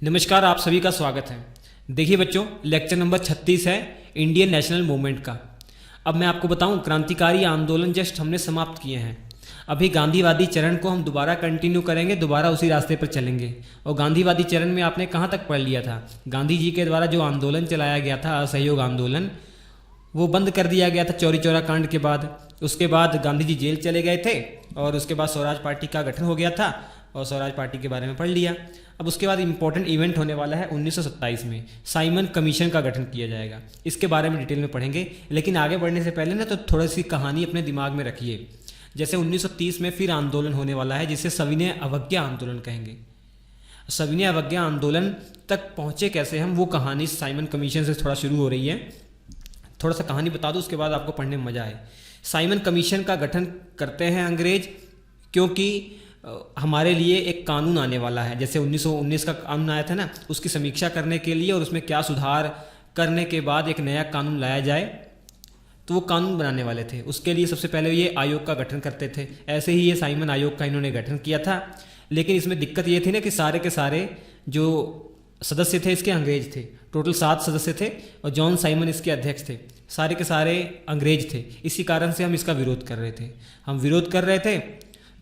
नमस्कार, आप सभी का स्वागत है। देखिए बच्चों, लेक्चर नंबर 36 है इंडियन नेशनल मूवमेंट का। अब मैं आपको बताऊं, क्रांतिकारी आंदोलन जस्ट हमने समाप्त किए हैं। अभी गांधीवादी चरण को हम दोबारा कंटिन्यू करेंगे, दोबारा उसी रास्ते पर चलेंगे। और गांधीवादी चरण में आपने कहाँ तक पढ़ लिया था? गांधी जी के द्वारा जो आंदोलन चलाया गया था, असहयोग आंदोलन, वो बंद कर दिया गया था चौरी चौरा कांड के बाद। उसके बाद गांधी जी जेल चले गए थे और उसके बाद स्वराज पार्टी का गठन हो गया था और स्वराज पार्टी के बारे में पढ़ लिया। अब उसके बाद इंपॉर्टेंट इवेंट होने वाला है 1927 में, साइमन कमीशन का गठन किया जाएगा। इसके बारे में डिटेल में पढ़ेंगे, लेकिन आगे बढ़ने से पहले ना तो थोड़ी सी कहानी अपने दिमाग में रखिए। जैसे 1930 में फिर आंदोलन होने वाला है, जिसे सविनय अवज्ञा आंदोलन कहेंगे। सविनय अवज्ञा आंदोलन तक पहुँचे कैसे हम, वो कहानी साइमन कमीशन से थोड़ा शुरू हो रही है। थोड़ा सा कहानी बता दूँ, उसके बाद आपको पढ़ने में मजा आए। साइमन कमीशन का गठन करते हैं अंग्रेज, क्योंकि हमारे लिए एक कानून आने वाला है। जैसे 1919 का कानून आया था ना, उसकी समीक्षा करने के लिए और उसमें क्या सुधार करने के बाद एक नया कानून लाया जाए, तो वो कानून बनाने वाले थे। उसके लिए सबसे पहले ये आयोग का गठन करते थे। ऐसे ही ये साइमन आयोग का इन्होंने गठन किया था। लेकिन इसमें दिक्कत ये थी ना कि सारे के सारे जो सदस्य थे इसके अंग्रेज थे। टोटल 7 सदस्य थे और जॉन साइमन इसके अध्यक्ष थे। सारे के सारे अंग्रेज थे। इसी कारण से हम इसका विरोध कर रहे थे। हम विरोध कर रहे थे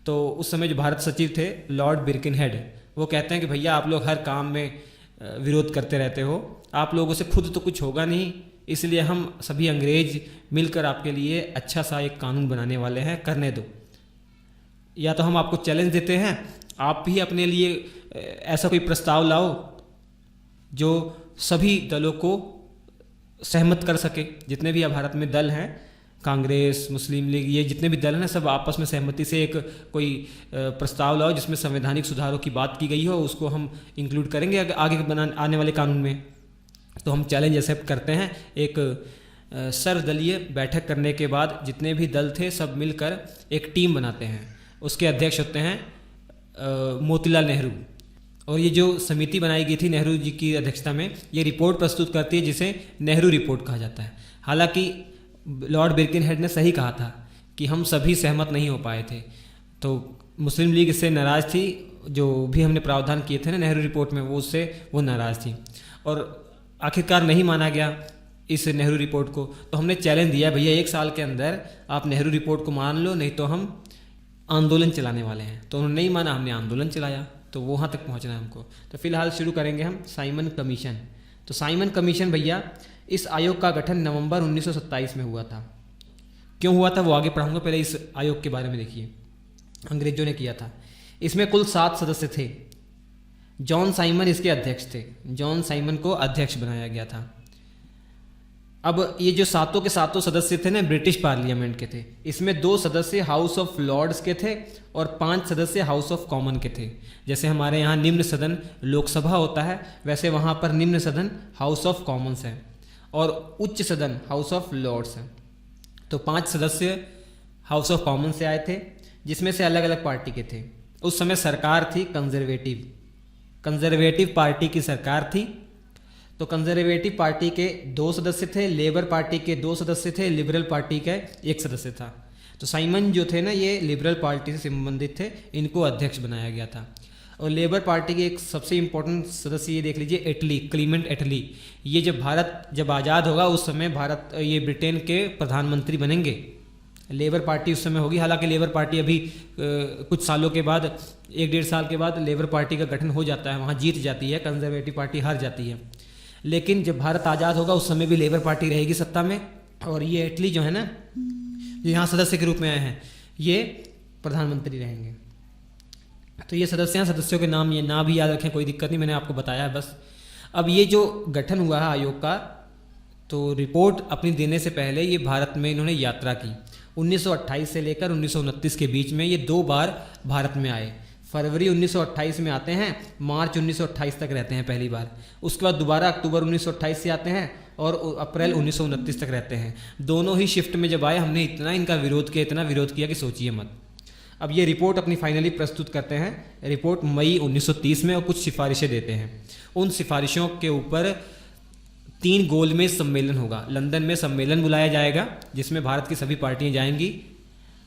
तो उस समय जो भारत सचिव थे लॉर्ड बिर्किनहेड, वो कहते हैं कि भैया आप लोग हर काम में विरोध करते रहते हो, आप लोगों से खुद तो कुछ होगा नहीं, इसलिए हम सभी अंग्रेज मिलकर आपके लिए अच्छा सा एक कानून बनाने वाले हैं, करने दो। या तो हम आपको चैलेंज देते हैं, आप भी अपने लिए ऐसा कोई प्रस्ताव लाओ जो सभी दलों को सहमत कर सके। जितने भी भारत में दल हैं, कांग्रेस, मुस्लिम लीग, ये जितने भी दल हैं, सब आपस में सहमति से एक कोई प्रस्ताव लाओ जिसमें संवैधानिक सुधारों की बात की गई हो, उसको हम इंक्लूड करेंगे आगे आने वाले कानून में। तो हम चैलेंज एक्सेप्ट करते हैं। एक सर्वदलीय बैठक करने के बाद जितने भी दल थे सब मिलकर एक टीम बनाते हैं। उसके अध्यक्ष होते हैं मोतीलाल नेहरू। और ये जो समिति बनाई गई थी नेहरू जी की अध्यक्षता में, ये रिपोर्ट प्रस्तुत करती है जिसे नेहरू रिपोर्ट कहा जाता है। हालांकि लॉर्ड बिर्किनहेड ने सही कहा था कि हम सभी सहमत नहीं हो पाए थे, तो मुस्लिम लीग इससे नाराज़ थी। जो भी हमने प्रावधान किए थे ना नेहरू रिपोर्ट में, वो उससे वो नाराज़ थी और आखिरकार नहीं माना गया इस नेहरू रिपोर्ट को। तो हमने चैलेंज दिया, भैया 1 साल के अंदर आप नेहरू रिपोर्ट को मान लो, नहीं तो हम आंदोलन चलाने वाले हैं। तो उन्होंने नहीं माना, हमने आंदोलन चलाया। तो वहाँ तक पहुँचना है हमको। तो फिलहाल शुरू करेंगे हम साइमन कमीशन। तो साइमन कमीशन भैया, इस आयोग का गठन नवंबर 1927 में हुआ था। क्यों हुआ था वो आगे पढ़ाऊंगा, पहले इस आयोग के बारे में देखिए। अंग्रेजों ने किया था। इसमें कुल 7 सदस्य थे। जॉन साइमन इसके अध्यक्ष थे। जॉन साइमन को अध्यक्ष बनाया गया था। अब ये जो सातों के सातों सदस्य थे ना, ब्रिटिश पार्लियामेंट के थे। इसमें 2 सदस्य हाउस ऑफ लॉर्ड्स के थे और 5 सदस्य हाउस ऑफ कॉमन के थे। जैसे हमारे यहाँ निम्न सदन लोकसभा होता है, वैसे वहाँ पर निम्न सदन हाउस ऑफ कॉमन्स है और उच्च सदन हाउस ऑफ लॉर्ड्स है। तो 5 सदस्य हाउस ऑफ कॉमन से आए थे, जिसमें से अलग अलग पार्टी के थे। उस समय सरकार थी कंजर्वेटिव पार्टी की सरकार थी। तो कंजर्वेटिव पार्टी के 2 सदस्य थे, लेबर पार्टी के 2 सदस्य थे, लिबरल पार्टी का 1 सदस्य था। तो साइमन जो थे ना, ये लिबरल पार्टी से संबंधित थे, इनको अध्यक्ष बनाया गया था। और लेबर पार्टी के एक सबसे इम्पोर्टेंट सदस्य ये देख लीजिए, एटली, क्लीमेंट एटली। ये जब भारत जब आज़ाद होगा उस समय ये ब्रिटेन के प्रधानमंत्री बनेंगे। लेबर पार्टी उस समय होगी। हालांकि लेबर पार्टी अभी कुछ सालों के बाद, 1-1.5 साल के बाद लेबर पार्टी का गठन हो जाता है, वहाँ जीत जाती है, कंजर्वेटिव पार्टी हार जाती है। लेकिन जब भारत आज़ाद होगा उस समय भी लेबर पार्टी रहेगी सत्ता में। और ये एटली जो है ना, जो यहाँ सदस्य के रूप में आए हैं, ये प्रधानमंत्री रहेंगे। तो ये सदस्यों के नाम, ये ना भी याद रखें, कोई दिक्कत नहीं, मैंने आपको बताया है बस। अब ये जो गठन हुआ है आयोग का, तो रिपोर्ट अपनी देने से पहले ये भारत में इन्होंने यात्रा की। 1928 से लेकर 1929 के बीच में ये 2 बार भारत में आए। फरवरी 1928 में आते हैं, मार्च 1928 तक रहते हैं पहली बार। उसके बाद दोबारा अक्टूबर 1928 से आते हैं और अप्रैल 1929 तक रहते हैं। दोनों ही शिफ्ट में जब आए, हमने इतना इनका इतना विरोध किया कि सोचिए मत। अब ये रिपोर्ट अपनी फाइनली प्रस्तुत करते हैं। रिपोर्ट मई 1930 में, और कुछ सिफारिशें देते हैं। उन सिफारिशों के ऊपर 3 गोलमेज सम्मेलन होगा। लंदन में सम्मेलन बुलाया जाएगा जिसमें भारत की सभी पार्टियां जाएंगी।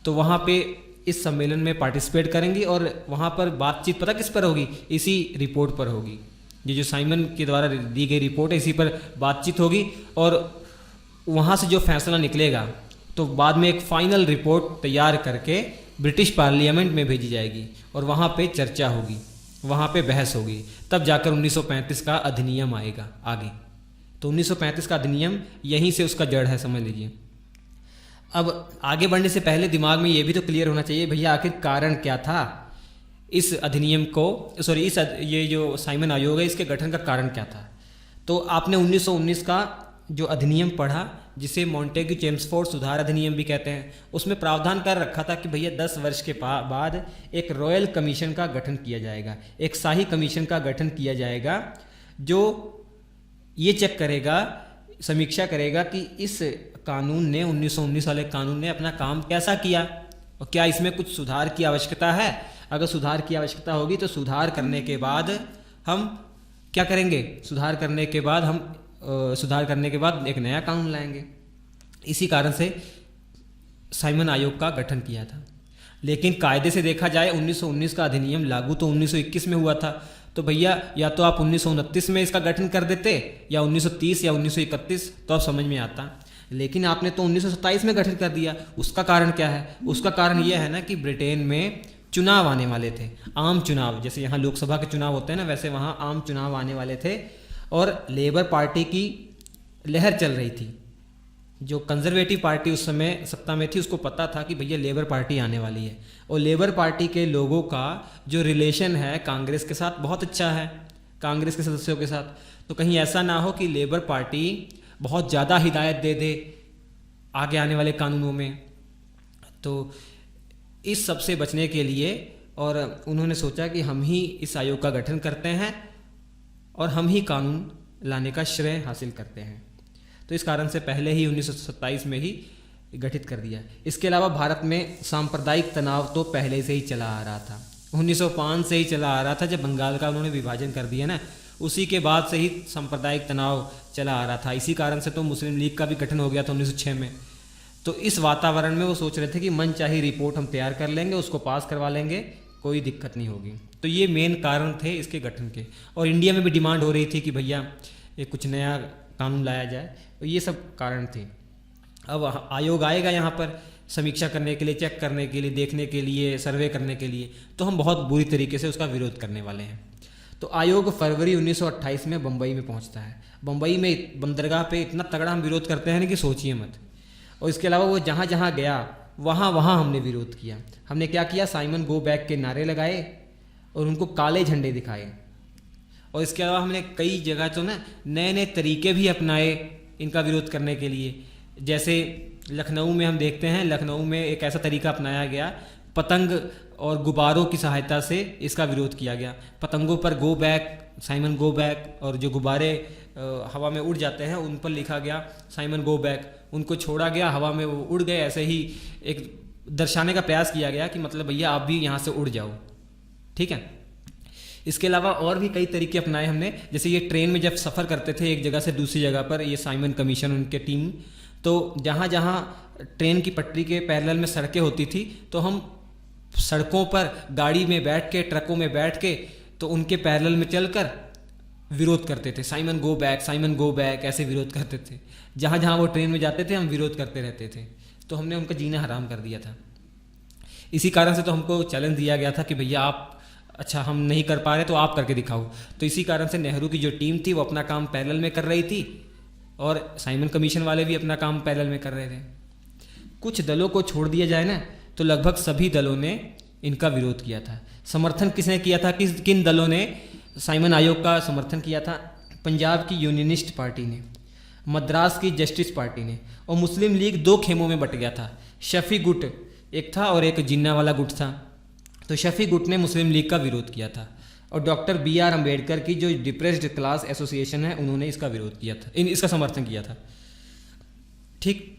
तो वहाँ पे इस सम्मेलन में पार्टिसिपेट करेंगी और वहाँ पर बातचीत पता किस पर होगी, इसी रिपोर्ट पर होगी। ये जो साइमन के द्वारा दी गई रिपोर्ट है इसी पर बातचीत होगी और वहाँ से जो फैसला निकलेगा तो बाद में एक फाइनल रिपोर्ट तैयार करके ब्रिटिश पार्लियामेंट में भेजी जाएगी और वहाँ पे चर्चा होगी, वहाँ पे बहस होगी, तब जाकर 1935 का अधिनियम आएगा आगे। तो 1935 का अधिनियम यहीं से उसका जड़ है, समझ लीजिए। अब आगे बढ़ने से पहले दिमाग में ये भी तो क्लियर होना चाहिए भैया आखिर कारण क्या था इस अधिनियम को, सॉरी ये जो साइमन आयोग है इसके गठन का कारण क्या था। तो आपने 1919 का जो अधिनियम पढ़ा जिसे मॉन्टेग्यू चेम्सफोर्ड सुधार अधिनियम भी कहते हैं, उसमें प्रावधान कर रखा था कि भैया 10 वर्ष के बाद एक रॉयल कमीशन का गठन किया जाएगा, एक शाही कमीशन का गठन किया जाएगा जो ये चेक करेगा, समीक्षा करेगा कि इस कानून ने 1919 वाले कानून ने अपना काम कैसा किया और क्या इसमें कुछ सुधार की आवश्यकता है। अगर सुधार की आवश्यकता होगी तो सुधार करने के बाद हम क्या करेंगे, सुधार करने के बाद एक नया कानून लाएंगे। इसी कारण से साइमन आयोग का गठन किया था। लेकिन कायदे से देखा जाए 1919 का अधिनियम लागू तो 1921 में हुआ था, तो भैया या तो आप 1929 में इसका गठन कर देते या 1930 या 1931 तो अब समझ में आता। लेकिन आपने तो 1927 में गठन कर दिया। उसका कारण क्या है? उसका कारण यह है ना कि ब्रिटेन में चुनाव आने वाले थे, आम चुनाव, जैसे यहाँ लोकसभा के चुनाव होते हैं ना, वैसे वहाँ आम चुनाव आने वाले थे और लेबर पार्टी की लहर चल रही थी। जो कंजर्वेटिव पार्टी उस समय सत्ता में थी उसको पता था कि भैया लेबर पार्टी आने वाली है और लेबर पार्टी के लोगों का जो रिलेशन है कांग्रेस के साथ बहुत अच्छा है, कांग्रेस के सदस्यों के साथ। तो कहीं ऐसा ना हो कि लेबर पार्टी बहुत ज़्यादा हिदायत दे दे आगे आने वाले कानूनों में। तो इस सब से बचने के लिए और उन्होंने सोचा कि हम ही इस आयोग का गठन करते हैं और हम ही कानून लाने का श्रेय हासिल करते हैं। तो इस कारण से पहले ही 1927 में ही गठित कर दिया। इसके अलावा भारत में सांप्रदायिक तनाव तो पहले से ही चला आ रहा था, 1905 से ही चला आ रहा था। जब बंगाल का उन्होंने विभाजन कर दिया ना, उसी के बाद से ही सांप्रदायिक तनाव चला आ रहा था। इसी कारण से तो मुस्लिम लीग का भी गठन हो गया था 1906 में। तो इस वातावरण में वो सोच रहे थे कि मनचाही रिपोर्ट हम तैयार कर लेंगे, उसको पास करवा लेंगे, कोई दिक्कत नहीं होगी। तो ये मेन कारण थे इसके गठन के। और इंडिया में भी डिमांड हो रही थी कि भैया ये कुछ नया कानून लाया जाए, तो ये सब कारण थे। अब आयोग आएगा यहाँ पर समीक्षा करने के लिए, चेक करने के लिए, देखने के लिए, सर्वे करने के लिए, तो हम बहुत बुरी तरीके से उसका विरोध करने वाले हैं। तो आयोग फरवरी 1928 में बम्बई में पहुँचता है। बम्बई में बंदरगाह पे इतना तगड़ा हम विरोध करते हैं ना कि सोचिए मत। और इसके अलावा वो जहाँ जहाँ गया वहाँ वहाँ हमने विरोध किया। हमने क्या किया, साइमन गो बैक के नारे लगाए और उनको काले झंडे दिखाए। और इसके अलावा हमने कई जगह तो ना नए नए तरीके भी अपनाए इनका विरोध करने के लिए। जैसे लखनऊ में हम देखते हैं, लखनऊ में एक ऐसा तरीका अपनाया गया, पतंग और गुब्बारों की सहायता से इसका विरोध किया गया। पतंगों पर go back, Simon go back, और जो गुब्बारे हवा में उड़ जाते हैं उन पर लिखा गया साइमन गो बैक। उनको छोड़ा गया, हवा में वो उड़ गए। ऐसे ही एक दर्शाने का प्रयास किया गया कि मतलब भैया आप भी यहाँ से उड़ जाओ, ठीक है। इसके अलावा और भी कई तरीके अपनाए हमने। जैसे ये ट्रेन में जब सफ़र करते थे एक जगह से दूसरी जगह पर, ये साइमन कमीशन उनके टीम, तो जहाँ जहाँ ट्रेन की पटरी के पैरेलल में सड़कें होती थी तो हम सड़कों पर गाड़ी में बैठ के, ट्रकों में बैठ के, तो उनके पैरेलल में चलकर विरोध करते थे, Simon go back, Simon go back, ऐसे विरोध करते थे। जहाँ जहाँ वो ट्रेन में जाते थे हम विरोध करते रहते थे। तो हमने उनका जीना हराम कर दिया था। इसी कारण से तो हमको चैलेंज दिया गया था कि भैया आप, अच्छा हम नहीं कर पा रहे तो आप करके दिखाओ। तो इसी कारण से नेहरू की जो टीम थी वो अपना काम पैरेलल में कर रही थी और साइमन कमीशन वाले भी अपना काम पैरेलल में कर रहे थे। कुछ दलों को छोड़ दिया जाए ना तो लगभग सभी दलों ने इनका विरोध किया था। समर्थन किसने किया था, किन दलों ने साइमन आयोग का समर्थन किया था? पंजाब की यूनियनिस्ट पार्टी ने, मद्रास की जस्टिस पार्टी ने, और मुस्लिम लीग दो खेमों में बट गया था। शफी गुट एक था और एक जिन्ना वाला गुट था। तो शफी गुट ने मुस्लिम लीग का विरोध किया था और डॉक्टर B.R. अम्बेडकर की जो डिप्रेस्ड क्लास एसोसिएशन है उन्होंने इसका विरोध किया था, इसका समर्थन किया था, ठीक।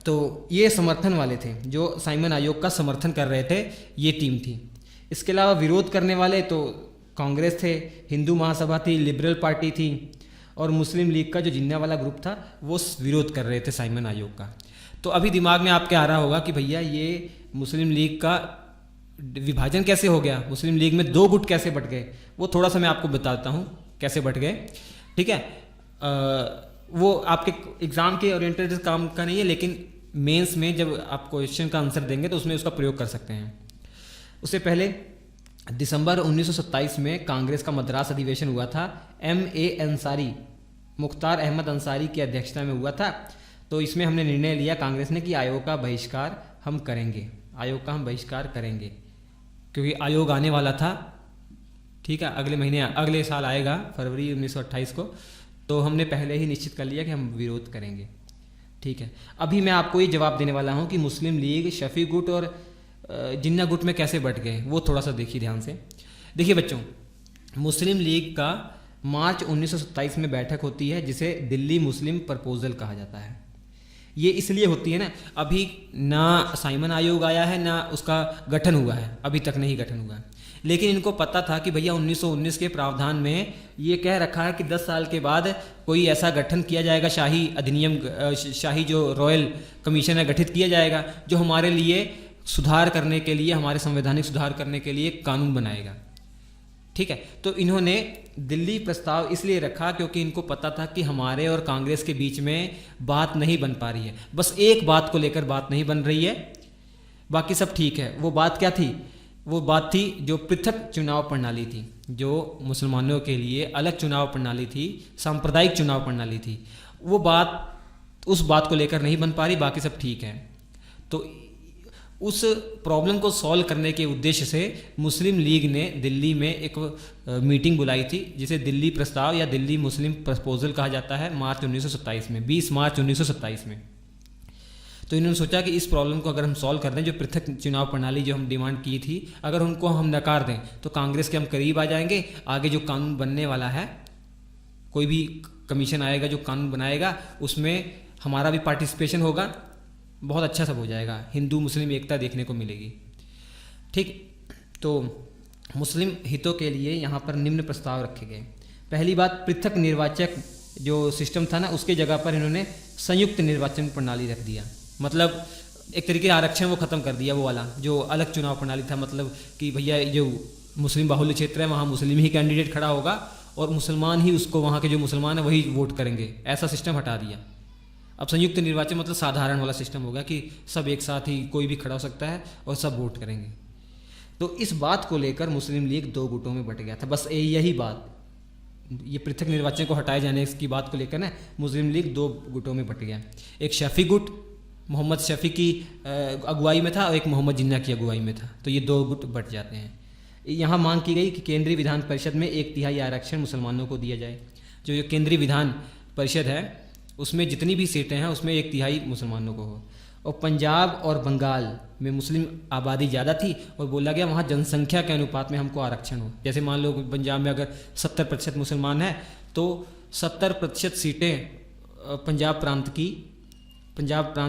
तो ये समर्थन वाले थे जो साइमन आयोग का समर्थन कर रहे थे, ये टीम थी। इसके अलावा विरोध करने वाले तो कांग्रेस थे, हिंदू महासभा थी, लिबरल पार्टी थी, और मुस्लिम लीग का जो जिन्ना वाला ग्रुप था वो विरोध कर रहे थे साइमन आयोग का। तो अभी दिमाग में आपके आ रहा होगा कि भैया ये मुस्लिम लीग का विभाजन कैसे हो गया, मुस्लिम लीग में दो गुट कैसे बट गए। वो थोड़ा सा मैं आपको बताता हूँ कैसे बट गए, ठीक है। वो आपके एग्ज़ाम के ओरिएंटेड काम का नहीं है, लेकिन मेंस में जब आप क्वेश्चन का आंसर देंगे तो उसमें उसका प्रयोग कर सकते हैं। उससे पहले दिसंबर 1927 में कांग्रेस का मद्रास अधिवेशन हुआ था। M.A. अंसारी, मुख्तार अहमद अंसारी की अध्यक्षता में हुआ था। तो इसमें हमने निर्णय लिया कांग्रेस ने कि आयोग का बहिष्कार हम करेंगे, आयोग का हम बहिष्कार करेंगे, क्योंकि आयोग आने वाला था, ठीक है, अगले महीने, अगले साल आएगा फरवरी 1928 को। तो हमने पहले ही निश्चित कर लिया कि हम विरोध करेंगे, ठीक है। अभी मैं आपको ये जवाब देने वाला हूँ कि मुस्लिम लीग, शफी गुट और जिन्ना गुट में कैसे बट गए, वो थोड़ा सा देखिए ध्यान से। देखिए बच्चों, मुस्लिम लीग का मार्च 1927 में बैठक होती है, जिसे दिल्ली मुस्लिम प्रपोजल कहा जाता है। ये इसलिए होती है ना, अभी ना साइमन आयोग आया है ना उसका गठन हुआ है, अभी तक नहीं गठन हुआ है, लेकिन इनको पता था कि भैया 1919 के प्रावधान में ये कह रखा है कि 10 साल के बाद कोई ऐसा गठन किया जाएगा, शाही अधिनियम, शाही जो रॉयल कमीशन है गठित किया जाएगा, जो हमारे लिए सुधार करने के लिए, हमारे संवैधानिक सुधार करने के लिए कानून बनाएगा, ठीक है। तो इन्होंने दिल्ली प्रस्ताव इसलिए रखा क्योंकि इनको पता था कि हमारे और कांग्रेस के बीच में बात नहीं बन पा रही है, बस एक बात को लेकर बात नहीं बन रही है, बाकी सब ठीक है। वो बात क्या थी? वो बात थी जो पृथक चुनाव प्रणाली थी, जो मुसलमानों के लिए अलग चुनाव प्रणाली थी, सांप्रदायिक चुनाव प्रणाली थी। वो बात, उस बात को लेकर नहीं बन पा रही, बाकी सब ठीक है। तो उस प्रॉब्लम को सॉल्व करने के उद्देश्य से मुस्लिम लीग ने दिल्ली में एक मीटिंग बुलाई थी, जिसे दिल्ली प्रस्ताव या दिल्ली मुस्लिम प्रपोजल कहा जाता है, मार्च 1927 में, 20 मार्च 1927 में। तो इन्होंने सोचा कि इस प्रॉब्लम को अगर हम सॉल्व कर दें, जो पृथक चुनाव प्रणाली जो हम डिमांड की थी, अगर उनको हम नकार दें तो कांग्रेस के हम करीब आ जाएंगे। आगे जो कानून बनने वाला है, कोई भी कमीशन आएगा जो कानून बनाएगा, उसमें हमारा भी पार्टिसिपेशन होगा, बहुत अच्छा सब हो जाएगा, हिंदू मुस्लिम एकता देखने को मिलेगी, ठीक। तो मुस्लिम हितों के लिए यहाँ पर निम्न प्रस्ताव रखे गए। पहली बात, पृथक निर्वाचक जो सिस्टम था ना, उसके जगह पर इन्होंने संयुक्त निर्वाचन प्रणाली रख दिया। मतलब एक तरीके आरक्षण वो ख़त्म कर दिया, वो वाला जो अलग चुनाव प्रणाली था, मतलब कि भैया जो मुस्लिम बाहुल्य क्षेत्र है वहाँ मुस्लिम ही कैंडिडेट खड़ा होगा और मुसलमान ही उसको, वहाँ के जो मुसलमान है वही वोट करेंगे, ऐसा सिस्टम हटा दिया। अब संयुक्त निर्वाचन मतलब साधारण वाला सिस्टम होगा कि सब एक साथ ही कोई भी खड़ा हो सकता है और सब वोट करेंगे। तो इस बात को लेकर मुस्लिम लीग दो गुटों में बट गया था, बस यही बात, ये पृथक निर्वाचन को हटाए जाने की बात को लेकर ना मुस्लिम लीग दो गुटों में बट गया। एक शफी गुट मोहम्मद शफी की अगुवाई में था और एक मोहम्मद जिन्ना की अगुवाई में था, तो ये दो गुट बट जाते हैं। यहाँ मांग की गई कि केंद्रीय विधान परिषद में 1/3 आरक्षण मुसलमानों को दिया जाए। जो ये केंद्रीय विधान परिषद है उसमें जितनी भी सीटें हैं उसमें 1/3 मुसलमानों को हो। और पंजाब और बंगाल में मुस्लिम आबादी ज़्यादा थी और बोला गया वहाँ जनसंख्या के अनुपात में हमको आरक्षण हो। जैसे मान लो पंजाब में अगर 70% मुसलमान है तो 70% सीटें पंजाब प्रांत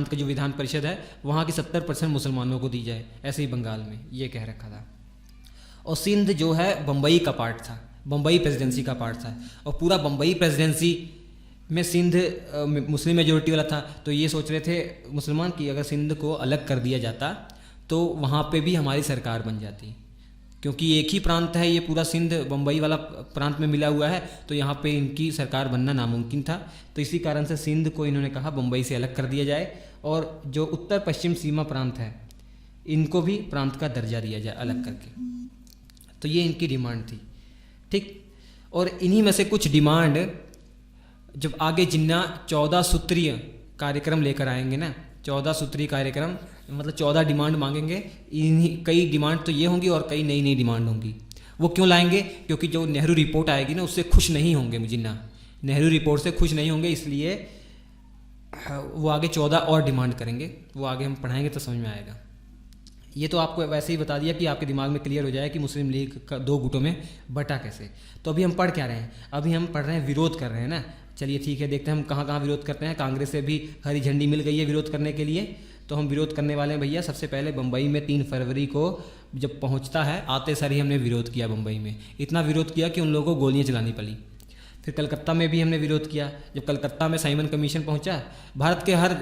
की जो विधान परिषद है वहाँ की 70% मुसलमानों को दी जाए, ऐसे ही बंगाल में ये कह रखा था। और सिंध जो है बम्बई का पार्ट था, बम्बई प्रेसिडेंसी का पार्ट था, और पूरा बम्बई प्रेसिडेंसी में सिंध मुस्लिम मेजोरिटी वाला था। तो ये सोच रहे थे मुसलमान कि अगर सिंध को अलग कर दिया जाता तो वहाँ पे भी हमारी सरकार बन जाती, क्योंकि एक ही प्रांत है, ये पूरा सिंध बम्बई वाला प्रांत में मिला हुआ है, तो यहाँ पे इनकी सरकार बनना नामुमकिन था। तो इसी कारण से सिंध को इन्होंने कहा बम्बई से अलग कर दिया जाए और जो उत्तर पश्चिम सीमा प्रांत है इनको भी प्रांत का दर्जा दिया जाए अलग करके। तो ये इनकी डिमांड थी, ठीक। और इन्हीं में से कुछ डिमांड जब आगे जिन्ना 14 सूत्रीय कार्यक्रम लेकर आएंगे ना, 14 सूत्रीय कार्यक्रम मतलब 14 डिमांड मांगेंगे, इन्हीं कई डिमांड तो ये होंगी और कई नई नई डिमांड होंगी। वो क्यों लाएंगे? क्योंकि जो नेहरू रिपोर्ट आएगी ना उससे खुश नहीं होंगे जिन्ना, नेहरू रिपोर्ट से खुश नहीं होंगे, इसलिए वो आगे 14 और डिमांड करेंगे। वो आगे हम पढ़ाएंगे तो समझ में आएगा। ये तो आपको वैसे ही बता दिया कि आपके दिमाग में क्लियर हो जाए कि मुस्लिम लीग का दो गुटों में बटा कैसे। तो अभी हम पढ़ क्या रहे हैं? अभी हम पढ़ रहे हैं विरोध कर रहे हैं ना। चलिए ठीक है, देखते हैं हम कहाँ कहाँ विरोध करते हैं। कांग्रेस से भी हरी झंडी मिल गई है विरोध करने के लिए, तो हम विरोध करने वाले हैं भैया। सबसे पहले बम्बई में 3 फरवरी को जब पहुँचता है, आते सार ही हमने विरोध किया बम्बई में। इतना विरोध किया कि उन लोगों को गोलियाँ चलानी पड़ी। फिर कलकत्ता में भी हमने विरोध किया। जब कलकत्ता में साइमन कमीशन पहुँचा, भारत के हर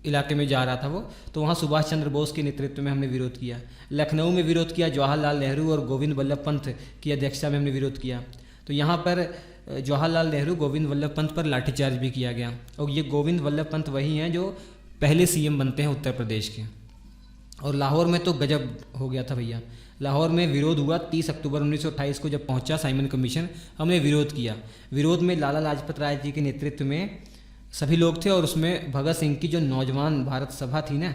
इलाके में जा रहा था वो, तो वहाँ सुभाष चंद्र बोस के नेतृत्व में हमने विरोध किया। लखनऊ में विरोध किया, जवाहरलाल नेहरू और गोविंद बल्लभ पंत की अध्यक्षता में हमने विरोध किया। तो यहाँ पर जवाहरलाल नेहरू, गोविंद वल्लभ पंत पर लाठीचार्ज भी किया गया। और ये गोविंद वल्लभ पंत वही हैं जो पहले सीएम बनते हैं उत्तर प्रदेश के। और लाहौर में तो गजब हो गया था भैया। लाहौर में विरोध हुआ 30 अक्टूबर 1928 को जब पहुंचा साइमन कमीशन, हमने विरोध किया। विरोध में लाला लाजपत राय जी के नेतृत्व में सभी लोग थे और उसमें भगत सिंह की जो नौजवान भारत सभा थी ना,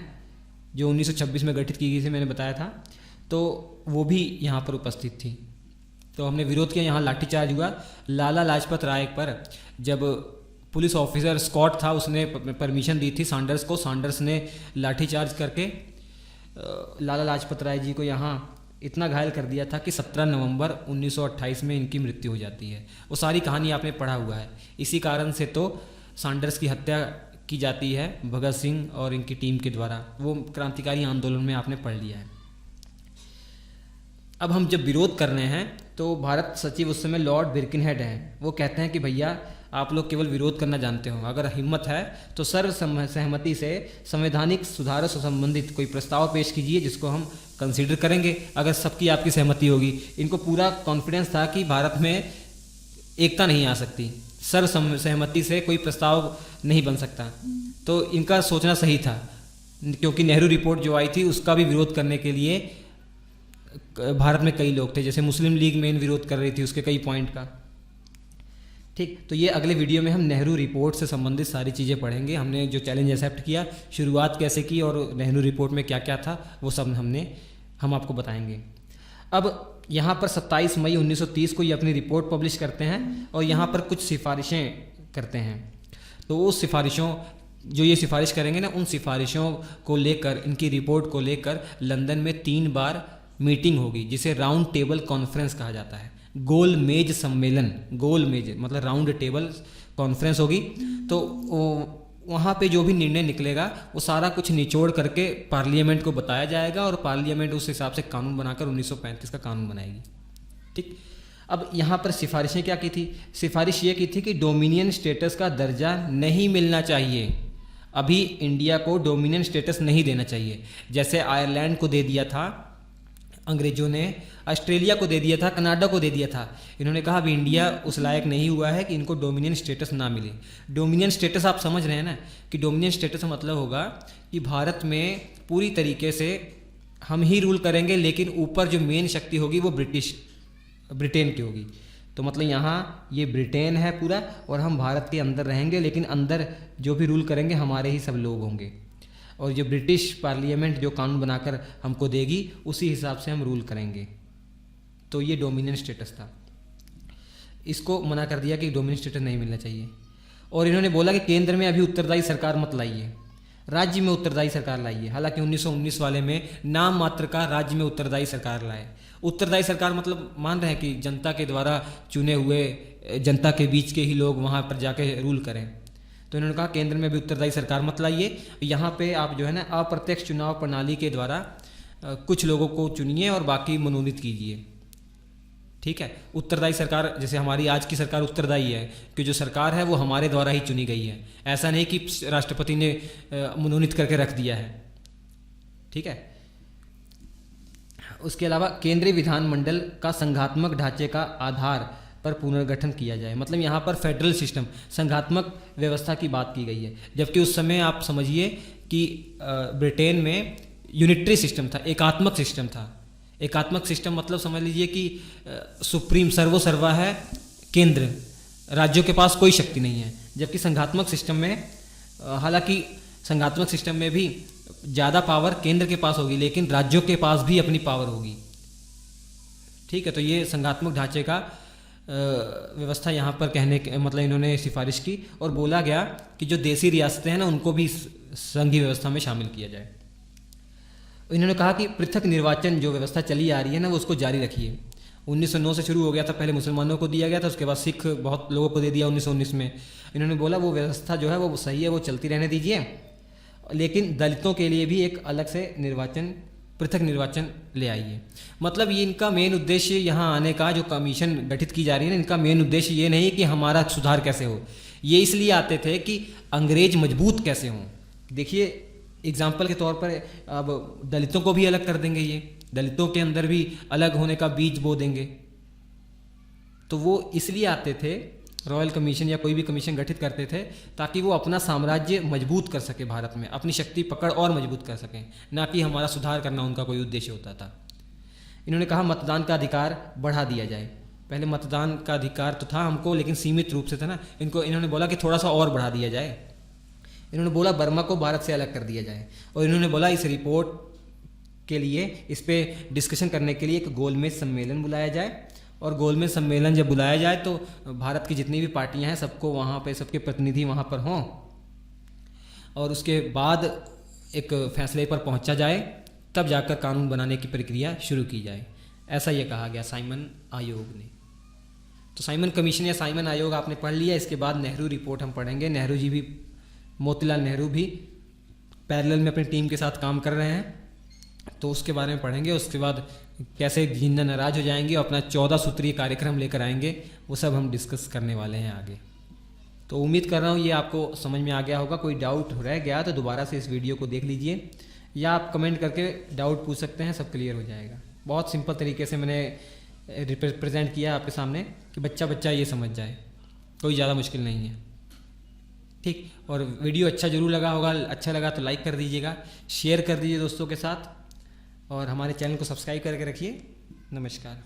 जो 1926 में गठित की गई थी, मैंने बताया था, तो वो भी यहाँ पर उपस्थित थी। तो हमने विरोध किया, यहाँ लाठीचार्ज हुआ। लाला लाजपत राय पर जब पुलिस ऑफिसर स्कॉट था, उसने परमिशन दी थी सैंडर्स को, सैंडर्स ने लाठीचार्ज करके लाला लाजपत राय जी को यहाँ इतना घायल कर दिया था कि 17 नवंबर 1928 में इनकी मृत्यु हो जाती है। वो सारी कहानी आपने पढ़ा हुआ है। इसी कारण से तो सैंडर्स की हत्या की जाती है भगत सिंह और इनकी टीम के द्वारा। वो क्रांतिकारी आंदोलन में आपने पढ़ लिया है। अब हम जब विरोध कर रहे हैं तो भारत सचिव उस समय लॉर्ड बिर्किनहेड हैं। वो कहते हैं कि भैया आप लोग केवल विरोध करना जानते हो, अगर हिम्मत है तो सर्व सहमति से संवैधानिक सुधारों से संबंधित कोई प्रस्ताव पेश कीजिए जिसको हम कंसीडर करेंगे, अगर सबकी आपकी सहमति होगी। इनको पूरा कॉन्फिडेंस था कि भारत में एकता नहीं आ सकती, सर्व सहमति से कोई प्रस्ताव नहीं बन सकता। तो इनका सोचना सही था, क्योंकि नेहरू रिपोर्ट जो आई थी उसका भी विरोध करने के लिए भारत में कई लोग थे। जैसे मुस्लिम लीग मेन विरोध कर रही थी उसके कई पॉइंट का। ठीक, तो ये अगले वीडियो में हम नेहरू रिपोर्ट से संबंधित सारी चीज़ें पढ़ेंगे। हमने जो चैलेंज एक्सेप्ट किया, शुरुआत कैसे की और नेहरू रिपोर्ट में क्या क्या था, वो सब हम आपको बताएंगे। अब यहाँ पर 27 मई 1930 को ये अपनी रिपोर्ट पब्लिश करते हैं और यहाँ पर कुछ सिफारिशें करते हैं। तो उस सिफारिशों, जो ये सिफारिश करेंगे ना, उन सिफारिशों को लेकर, इनकी रिपोर्ट को लेकर लंदन में 3 बार मीटिंग होगी, जिसे राउंड टेबल कॉन्फ्रेंस कहा जाता है। गोल मेज सम्मेलन, गोल मेज मतलब राउंड टेबल कॉन्फ्रेंस होगी। तो वहाँ पे जो भी निर्णय निकलेगा वो सारा कुछ निचोड़ करके पार्लियामेंट को बताया जाएगा और पार्लियामेंट उस हिसाब से कानून बनाकर 1935 का कानून बनाएगी। ठीक, अब यहाँ पर सिफारिशें क्या की थी? सिफारिश ये की थी कि डोमिनियन स्टेटस का दर्जा नहीं मिलना चाहिए। अभी इंडिया को डोमिनियन स्टेटस नहीं देना चाहिए, जैसे आयरलैंड को दे दिया था अंग्रेजों ने, ऑस्ट्रेलिया को दे दिया था, कनाडा को दे दिया था। इन्होंने कहा अभी इंडिया उस लायक नहीं हुआ है कि इनको डोमिनियन स्टेटस ना मिले। डोमिनियन स्टेटस आप समझ रहे हैं ना, कि डोमिनियन स्टेटस का मतलब होगा कि भारत में पूरी तरीके से हम ही रूल करेंगे, लेकिन ऊपर जो मेन शक्ति होगी वो ब्रिटेन की होगी। तो मतलब यहाँ ये ब्रिटेन है पूरा और हम भारत के अंदर रहेंगे, लेकिन अंदर जो भी रूल करेंगे हमारे ही सब लोग होंगे। और जो ब्रिटिश पार्लियामेंट जो कानून बनाकर हमको देगी उसी हिसाब से हम रूल करेंगे। तो ये डोमिनियन स्टेटस था। इसको मना कर दिया कि डोमिनियन स्टेटस नहीं मिलना चाहिए। और इन्होंने बोला कि केंद्र में अभी उत्तरदायी सरकार मत लाइए, राज्य में उत्तरदायी सरकार लाइए। हालांकि 1919 वाले में नाम मात्र का राज्य में उत्तरदायी सरकार लाए। उत्तरदायी सरकार मतलब मान रहे हैं कि जनता के द्वारा चुने हुए, जनता के बीच के ही लोग वहाँ पर जाके रूल करें। तो इन्होंने कहा केंद्र में भी उत्तरदायी सरकार मत लाइए, यहाँ पे आप जो है ना अप्रत्यक्ष चुनाव प्रणाली के द्वारा कुछ लोगों को चुनिए और बाकी मनोनीत कीजिए। ठीक है, उत्तरदायी सरकार, जैसे हमारी आज की सरकार उत्तरदायी है कि जो सरकार है वो हमारे द्वारा ही चुनी गई है, ऐसा नहीं कि राष्ट्रपति ने मनोनीत करके रख दिया है। ठीक है, उसके अलावा केंद्रीय विधानमंडल का संघात्मक ढांचे का आधार पर पुनर्गठन किया जाए। मतलब यहाँ पर फेडरल सिस्टम, संघात्मक व्यवस्था की बात की गई है, जबकि उस समय आप समझिए कि ब्रिटेन में यूनिटरी सिस्टम था, एकात्मक सिस्टम था। एकात्मक सिस्टम मतलब समझ लीजिए कि सुप्रीम सर्वोसर्वा है केंद्र, राज्यों के पास कोई शक्ति नहीं है। जबकि संघात्मक सिस्टम में, हालांकि संघात्मक सिस्टम में भी ज़्यादा पावर केंद्र के पास होगी, लेकिन राज्यों के पास भी अपनी पावर होगी। ठीक है, तो ये संघात्मक ढांचे का व्यवस्था यहाँ पर कहने के मतलब इन्होंने सिफारिश की और बोला गया कि जो देसी रियासतें हैं ना उनको भी संघीय व्यवस्था में शामिल किया जाए। इन्होंने कहा कि पृथक निर्वाचन जो व्यवस्था चली आ रही है ना वो उसको जारी रखिए। 1909 से शुरू हो गया था, पहले मुसलमानों को दिया गया था, उसके बाद सिख बहुत लोगों को दे दिया 1919 में। इन्होंने बोला वो व्यवस्था जो है वो सही है, वो चलती रहने दीजिए, लेकिन दलितों के लिए भी एक अलग से निर्वाचन, पृथक निर्वाचन ले आइए। मतलब ये इनका मेन उद्देश्य यहाँ आने का, जो कमीशन गठित की जा रही है ना, इनका मेन उद्देश्य ये नहीं कि हमारा सुधार कैसे हो, ये इसलिए आते थे कि अंग्रेज मजबूत कैसे हों। देखिए एग्जाम्पल के तौर पर अब दलितों को भी अलग कर देंगे, ये दलितों के अंदर भी अलग होने का बीज बो देंगे। तो वो इसलिए आते थे रॉयल कमीशन या कोई भी कमीशन गठित करते थे ताकि वो अपना साम्राज्य मजबूत कर सके, भारत में अपनी शक्ति पकड़ और मजबूत कर सकें, ना कि हमारा सुधार करना उनका कोई उद्देश्य होता था। इन्होंने कहा मतदान का अधिकार बढ़ा दिया जाए। पहले मतदान का अधिकार तो था हमको, लेकिन सीमित रूप से था ना, इन्होंने बोला कि थोड़ा सा और बढ़ा दिया जाए। इन्होंने बोला बर्मा को भारत से अलग कर दिया जाए, और इन्होंने बोला इस रिपोर्ट के लिए, इस पे डिस्कशन करने के लिए एक गोलमेज सम्मेलन बुलाया जाए, और गोलमेज सम्मेलन जब बुलाया जाए तो भारत की जितनी भी पार्टियां हैं सबको वहाँ पे, सबके प्रतिनिधि वहाँ पर हों, और उसके बाद एक फैसले पर पहुँचा जाए, तब जाकर कानून बनाने की प्रक्रिया शुरू की जाए। ऐसा ये कहा गया साइमन आयोग ने। तो साइमन कमीशन या साइमन आयोग आपने पढ़ लिया। इसके बाद नेहरू रिपोर्ट हम पढ़ेंगे। नेहरू जी भी, मोतीलाल नेहरू भी पैरेलल में अपनी टीम के साथ काम कर रहे हैं, तो उसके बारे में पढ़ेंगे। उसके बाद कैसे जिंदा नाराज हो जाएंगे और अपना 14 सूत्रीय कार्यक्रम लेकर आएंगे, वो सब हम डिस्कस करने वाले हैं आगे। तो उम्मीद कर रहा हूँ ये आपको समझ में आ गया होगा। कोई डाउट रह गया तो दोबारा से इस वीडियो को देख लीजिए, या आप कमेंट करके डाउट पूछ सकते हैं, सब क्लियर हो जाएगा। बहुत सिंपल तरीके से मैंने रिप्रेजेंट किया आपके सामने कि बच्चा ये समझ जाए, कोई ज़्यादा मुश्किल नहीं है। ठीक, और वीडियो अच्छा जरूर लगा होगा। अच्छा लगा तो लाइक कर दीजिएगा, शेयर कर दीजिए दोस्तों के साथ, और हमारे चैनल को सब्सक्राइब करके रखिए। नमस्कार।